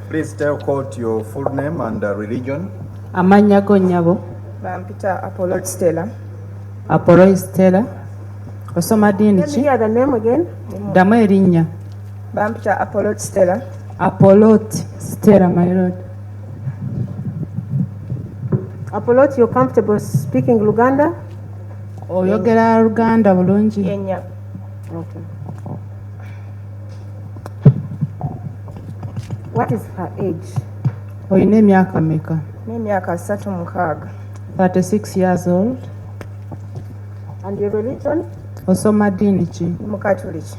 Please tell court your full name and religion. Amanya go nyabo. Bampita Apollo Stella. Apollo Stella. Osoma dini Let me hear the name again. Damu erinnya. Bampita Apollo Stella. Apollo Stella, my lord. Apollo, you're comfortable speaking Luganda? Oyogera Luganda bulungi. Yenya. Okay. What is her age? Oyina emyaka meka? N'emyaka 36. 36 years old. And your religion? Osoma dini ki? Mukatoliki.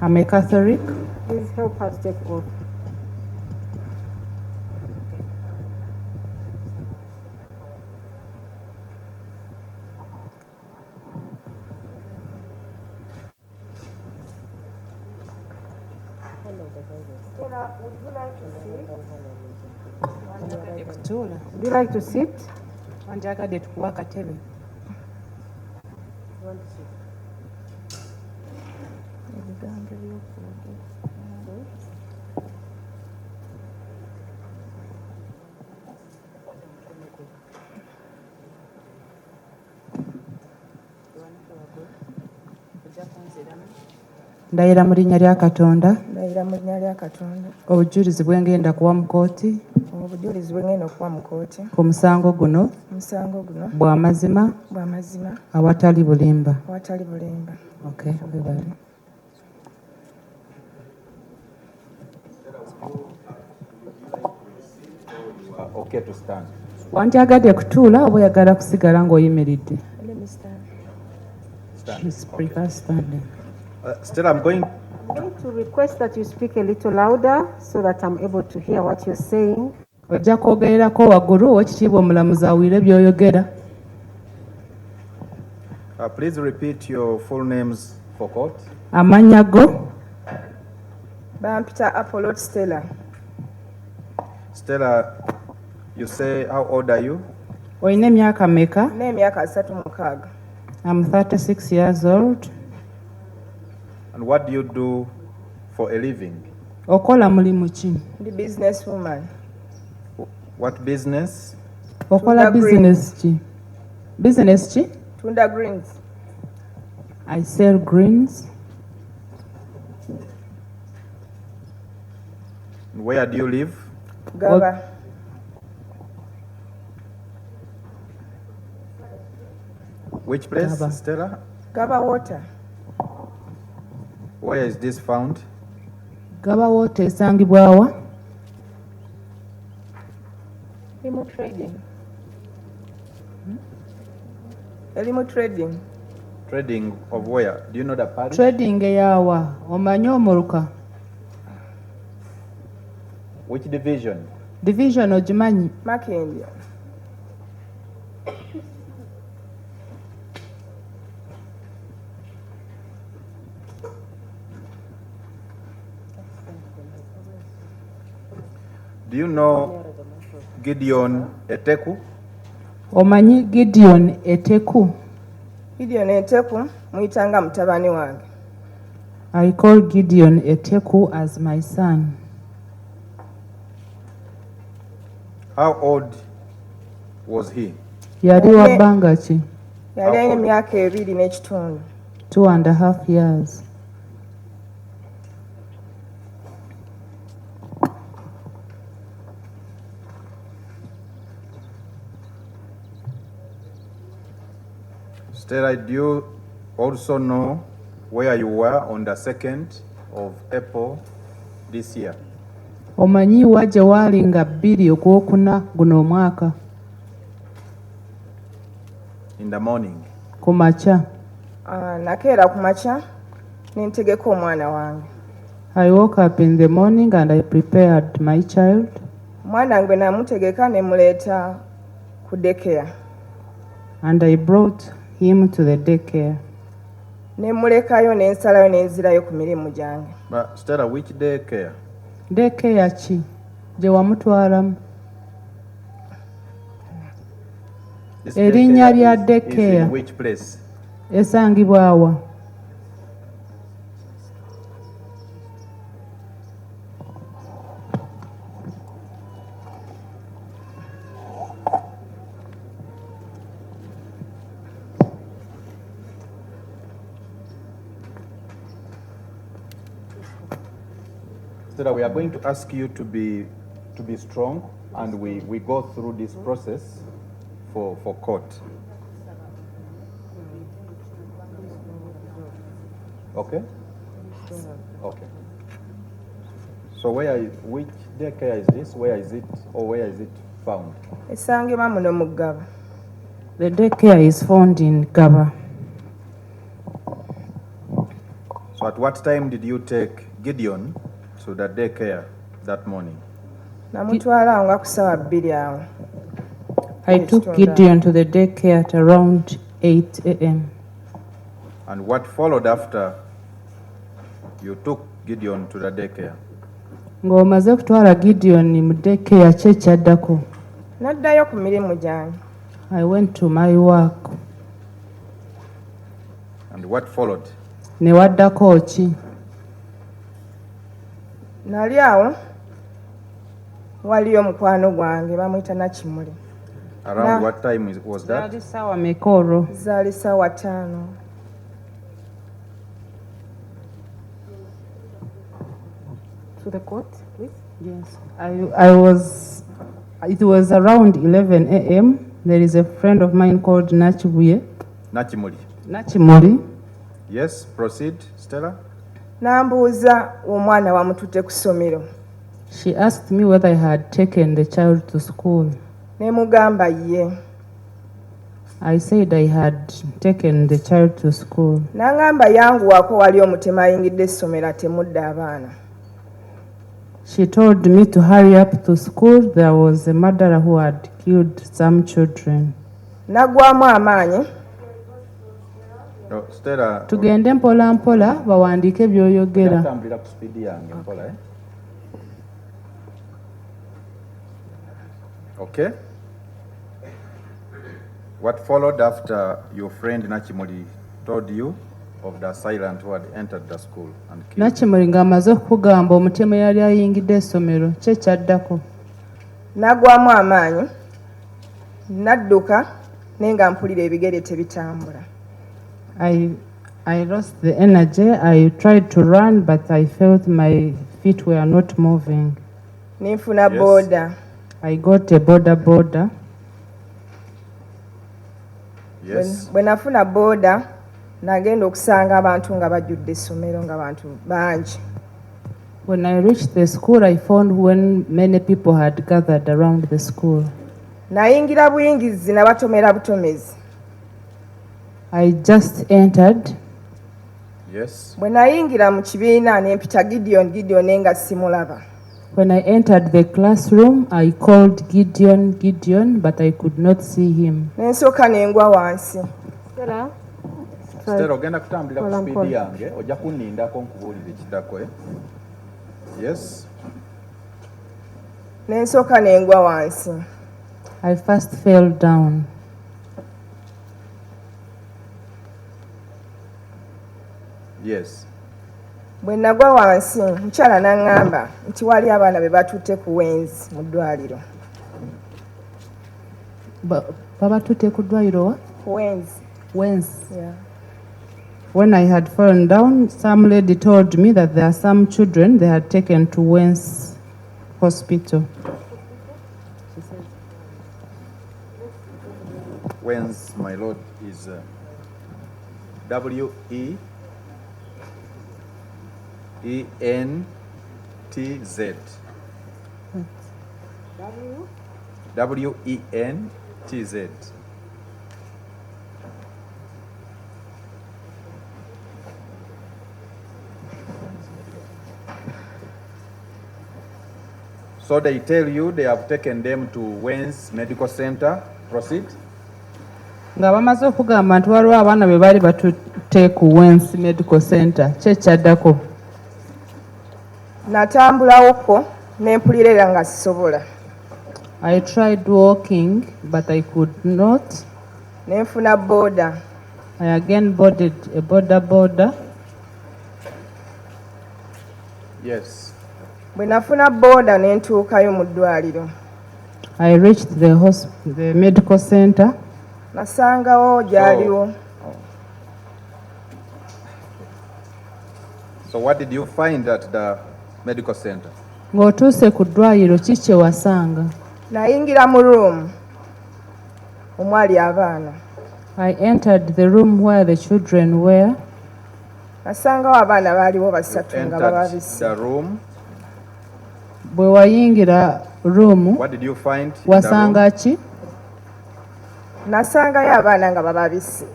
I'm a Catholic. Please help us take off. Stella, would you like to sit? Would you like to sit? Wanjagadde tukuwa akatebe. Ndayira mu linnya lya Katonda. Ndayira mu linnya lya Katonda. Obujulizi bwengenda kuwa mu kooti. Obujulizi bwengenda okuwa mu kooti. Ku musango guno. Omusango guno. Bwa mazima. Bwa mazima. Awatali bulimba. Awatali bulimba. Okay, webale. Okay to stand. Wanjagadde kutuula oba oyagala kusigala ng'oyimiridde? Let me stand. She's prefer standing. Stella, I'm going to request that you speak a little louder so that I'm able to hear what you're saying. Ojja kwogererako waggulu Oweekitiibwa Omulamuzi awulire by'oyogera. Please repeat your full names for court. Amannya go? Bampita Apollo Stella. Stella, you say how old are you? Oyina emyaka meka? N'emyaka 36. I'm 36 years old. And what do you do for a living? Okola mulimu ki? The business woman. What business? Okola business ki? Business ki? Tunda greens. I sell greens. Where do you live? Ggaba. Which place, Ggaba. Stella? Ggaba water. Where is this found? Ggaba water esangibwa wa? Elimu trading. Elimu trading. Trading of where? Do you know the parish? Trading eyawa. Omanyi omuluka? Which division? Division ogimanyi? Makindya. Do you know Gideon Eteku? Omanyi Gideon Eteku? Gideon Eteku muyitanga mutabani wange. I call Gideon Eteku as my son. How old was he? Yali wa bbanga ki? Yali alina emyaka 2 n'ekitundu. 2.5 years. Stella, do you also know where you were on the 2nd of April this year? Omanyi wa gye waali nga 2 Ogwokuna guno omwaka? In the morning. Ku makya. Nakeera ku makya nentegeka omwana wange. I woke up in the morning and I prepared my child. Omwana wange namutegeka ne muleeta ku daycare. And I brought him to the daycare. Ne mulekayo ne nsalayo ne nzirayo ku mirimu gyange. But Stella, which daycare? Daycare ki? Gye wamutwalamu? Erinnya lya daycare. In which place? Esangibwa wa? Stella, we are going to ask you to be strong, and we go through this process for court. Okay? Okay. So which daycare is this? Where is it, or where is it found? Esangibwa muno mu Ggaba. The daycare is found in Ggaba. So at what time did you take Gideon to the daycare that morning? Namutwala awo nga ku ssaawa 2 awo. I took Gideon to the daycare at around 8 a.m. And what followed after you took Gideon to the daycare? Ng'omaze kutwala Gideon mu daycare kye kyaddako. Naddayo ku mirimu gyange. I went to my work. And what followed? Ne waddako ki? Nali awo waliyo mukwano gwange bamuyita Nakimuli. Around what time was that? Zaali ssaawa meka olwo? Zaali ssaawa 5. To the court, please. Yes. It was around 11 a.m. There is a friend of mine called Nachimuli. Yes, proceed, Stella. Nambuuza omwana wamututte ku ssomero. She asked me whether I had taken the child to school. Ne mugamba ye. I said I had taken the child to school. N'angamba yanguwako wali omutema ayingidde essomero atemudde abaana. She told me to hurry up to school. There was a murderer who had killed some children. Nagwamu amaanyi. No, Stella. Tugende mpola mpola bawandiike by'oyogera. Natambulira ku speed yange mpola, eh? Okay. What followed after your friend Nachimuli told you of the assailant who had entered the school and killed? Nakimuli ng'amaze okukugamba omutemu yali ayingidde essomero kye kyaddako. Nagwamu amaanyi. Nadduka naye nga mpulira ebigere tebitambula. I lost the energy. I tried to run, but I felt my feet were not moving. Ninfuna boda. I got a boda. Yes. Bwe nafuna boda, nagenda okusanga abantu nga bajjudde essomero nga bantu bangi. When I reached the school, I found when many people had gathered around the school. Nayingira buyingizi nabatomera butomezi. I just entered. Yes. Bwe nayingira mu kibiina ne mpita Gideon nga simulaba. When I entered the classroom, I called Gideon, but I could not see him. Ne nsooka ne ngwa wansi. Stella, ogenda kutambulira ku speed yange, ojja kunnindako nkubuulire ekiddako, eh? Yes. Ne nsooka ne ngwa wansi. I first fell down. Yes. Bwe nagwa wansi, mukyala n'aŋŋamba nti wali abaana be batutte ku wenzi mu ddwaliro. Babatutte ku ddwaliro wa? Wenzi. Yeah. When I had fallen down, some lady told me that there are some children they had taken to Wens Hospital. Wens, my lord, is W-E-N-T-Z. W-E-N-T-Z. So they tell you they have taken them to Wens Medical Center. Proceed. Nga bamaze okugamba nti waliwo abaana be baali batutte ku Wens Medical Center kye kyaddako. Natambulawoko ne mpulira era nga sisobola. I tried walking, but I could not. Ne nfuna boda. I again boarded a boda. Yes. Bwe nafuna boda ne ntuukayo mu ddwaliro. I reached the medical center. Nasangawo gyaliwo. So what did you find at the medical center? Ng'otuuse ku ddwaliro ki kye wasanga? Nayingira mu room omwali abaana. I entered the room where the children were. Nasangawo abaana baaliwo You basatu nga entered bababise. the room. Bwe wayingira room What did you find in the wasanga room? ki? Nasangayo abaana nga bababise.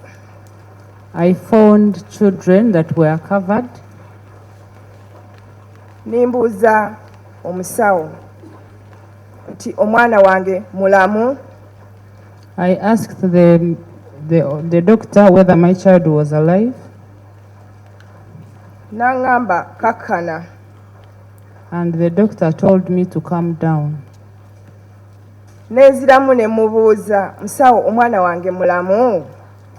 I found children that were covered. Nimbuuza omusawo nti omwana wange mulamu? I asked the doctor whether my child was alive, N'aŋŋamba kakkana. and the doctor told me to calm down. Neeziramu ne mubuuza musawo omwana wange mulamu?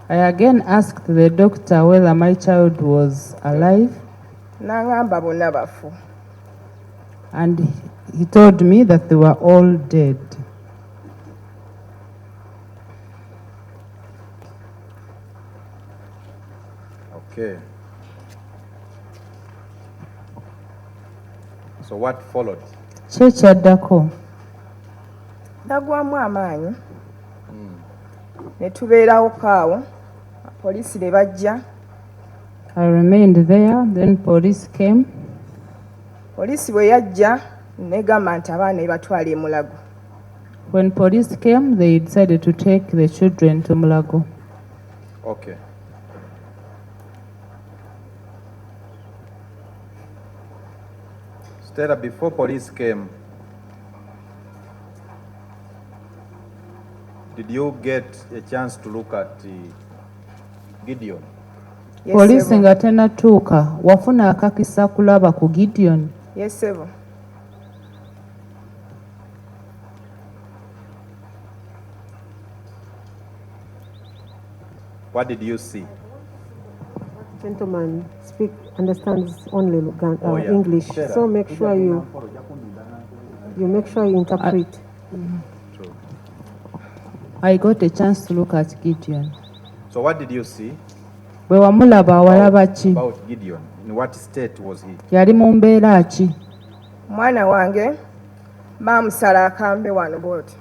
I again asked the doctor whether my child was alive, N'aŋŋamba bonna bafu. and he told me that they were all dead. Okay. So what followed? Ki ekyaddako? Nagwamu amaanyi ne tubeerawo kaawo, poliisi ne bajja. I remained there, then police came. Poliisi bwe yajja negamba nti abaana ebatwala e Mulago. When police came, they decided to take the children to Mulago. Okay. Stella, before police came, did you get a chance to look at Gideon? Yes, Police sebo. nga tennatuuka, wafuna akakisa kulaba ku Gideon. Yes, sebo. What did you see? Gentleman understands only Oh, yeah. English, Sarah. so make sure you interpret. True. I got a chance to look at Gideon. So what did you see Bwe wamulaba walaba ki? about Gideon? In what state was he? Yali mu mbeera ki? Mwana wange baamusala akambe wano bw'oti.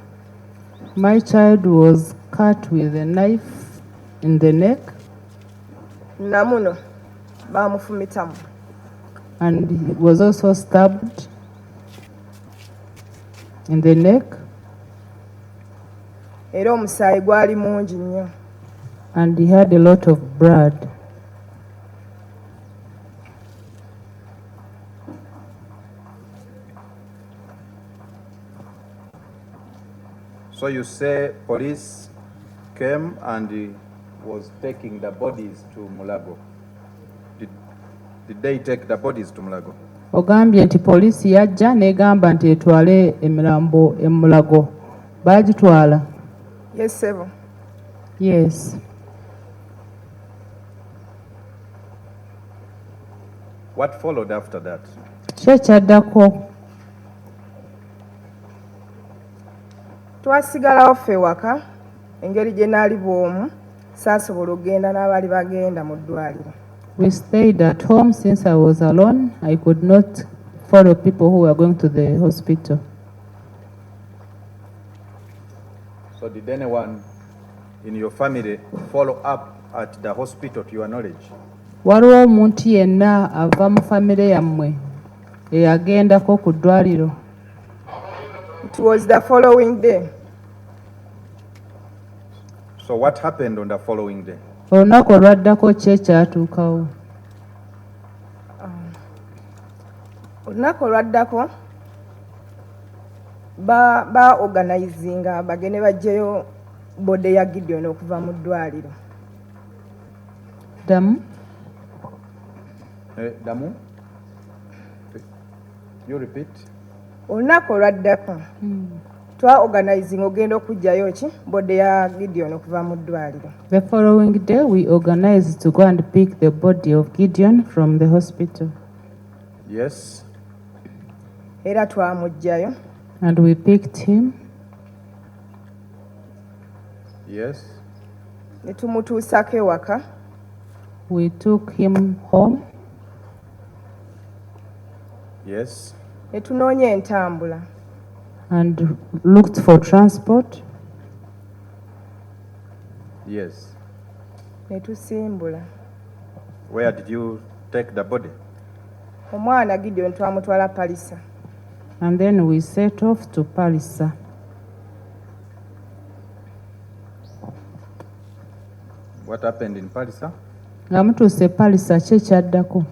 My child was cut with a knife in the neck, Namuno baamufumitamu. and he was also stabbed in the neck, Era omusaayi gwali mungi nnyo. and he had a lot of blood. So you say police came and was taking the bodies to Mulago. Did they take the bodies to Mulago? Ogambye nti poliisi yajja n'egamba nti etwale emirambo e Mulago. Baagitwala? Yes, sebo. Yes. What followed after that? Ki ekyaddako? Twasigalawo ffe waka, engeri gye naali bw'omu, saasobola okugenda n'abaali bagenda mu ddwaliro. We stayed at home since I was alone. I could not follow people who were going to the hospital. So did anyone in your family follow up at the hospital to your knowledge? Waliwo omuntu yenna ava mu famire yammwe eyagendako ku ddwaliro? It was the following day. So what happened on the following day? Olunaku olwaddako ki ekyatuukawo? Olunaku olwaddako ba organizinga bagende baggyeyo bode ya Gideon okuva mu ddwaliro. Ddamu? Damu? You repeat? Olunaku olwaddako twa organizinga ogenda okuggyayo ki bode ya Gideon okuva mu ddwaliro. The following day, we organized to go and pick the body of Gideon from the hospital. Yes. Era twamuggyayo. And we picked him. Yes. Ne tumutuusako ewaka. We took him home. Yes. ne tunoonya entambula. and looked for transport. Yes. Ne tusimbula. Where did you take the body? Omwana Gideon twamutwala Palisa. And then we set off to Palisa. What happened in Palisa? Nga mutuuse Palisa ki ekyaddako?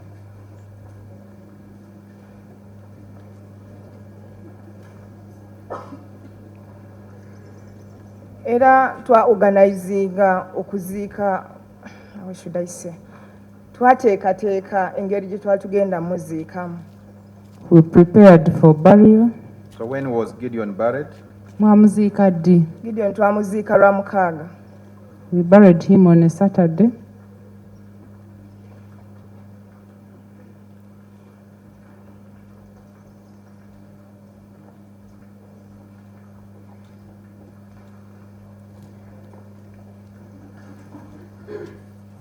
Era twa-organizinga okuziika, how should I say, twateekateeka engeri gye twali tugenda muziikamu. We prepared for burial. So when was Gideon buried? Mwamuziika ddi? Gideon twamuziika Lwamukaaga. We buried him on a Saturday.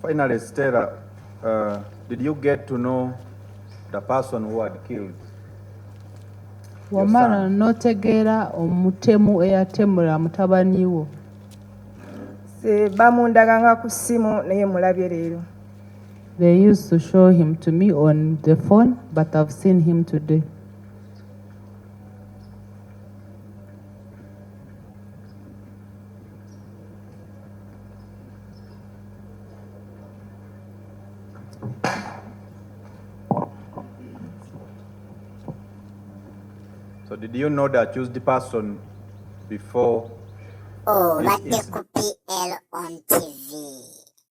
Finally, Stella, did you get to know the person who had killed your Wamala son? n'otegeera omutemu eyatemula mutabani wo. Se bamundaganga ku ssimu naye mulabye leero. They used to show him to me on the phone, but I've seen him today. So did you know the accused person before? Oh, like the could PL on TV.